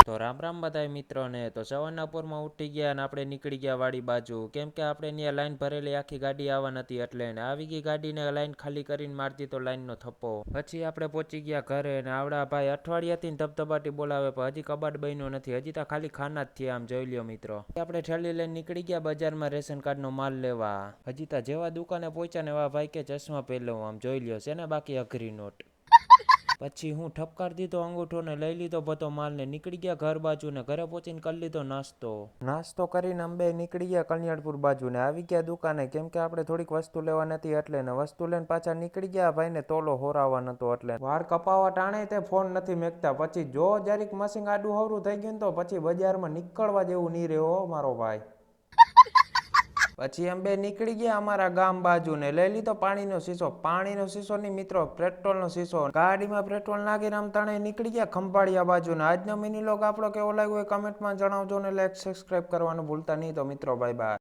તો રામ રામ બધાય મિત્રોને. તો સવારના પોરમાં ઉઠી ગયા અને આપણે નીકળી ગયા વાડી બાજુ, કેમ કે આપણે ત્યાં લાઈન ભરેલી આખી ગાડી આવવા નથી, એટલે ને આવી ગઈ ગાડીને લાઈન ખાલી કરીને મારતી તો લાઈનનો થપ્પો. પછી આપણે પહોંચી ગયા ઘરે ને આવડા ભાઈ અઠવાડિયાથી ધબધબાટી બોલાવે પણ હજી કબાટ બન્યો નથી, હજી તો ખાલી ખાના જ થયા. આમ જોઈ લ્યો મિત્રો, આપણે ઠેલી લઈને નીકળી ગયા બજારમાં રેશન કાર્ડનો માલ લેવા. હજી તો જેવા દુકાને પહોંચ્યા ને એવા ભાઈ કે ચશ્મા પહેરલો. આમ જોઈ લ્યો છે ને બાકી અઘરી નોટ. પછી હું ઠપકાર દીધો અંગૂઠો ને લઈ લીધો બધો માલ ને નીકળી ગયા ઘર બાજુ ને ઘરે પહોંચીને કરી લીધો નાસ્તો કરીને અંબે નીકળી ગયા કલ્યાણપુર બાજુ ને આવી ગયા દુકાને, કેમ કે આપણે થોડીક વસ્તુ લેવા નથી, એટલે ને વસ્તુ લઈને પાછા નીકળી ગયા. ભાઈને તોલો હોરાવા નતો એટલે વાળ કપાવા ટાણે તે ફોન નથી મેકતા. પછી જો જરીક મશીન આડું હવરું થઈ ગયું તો પછી બજારમાં નીકળવા જેવું નહીં રહ્યો મારો ભાઈ. પછી અંબે નીકળી ગયા અમારા ગામ બાજુ ને લઈ લીધો પાણીનો શીશો ની મિત્રો, પેટ્રોલનો શીશો. ગાડીમાં પેટ્રોલ નાખીને આમ તણે નીકળી ગયા ખંભાળિયા બાજુ ને. આજનો મિની લોગ આપણો કેવો લાગ્યો એ કમેન્ટમાં જણાવજો ને લાઈક સબસ્ક્રાઈબ કરવાનું ભૂલતા નહીં. તો મિત્રો બાય બાય.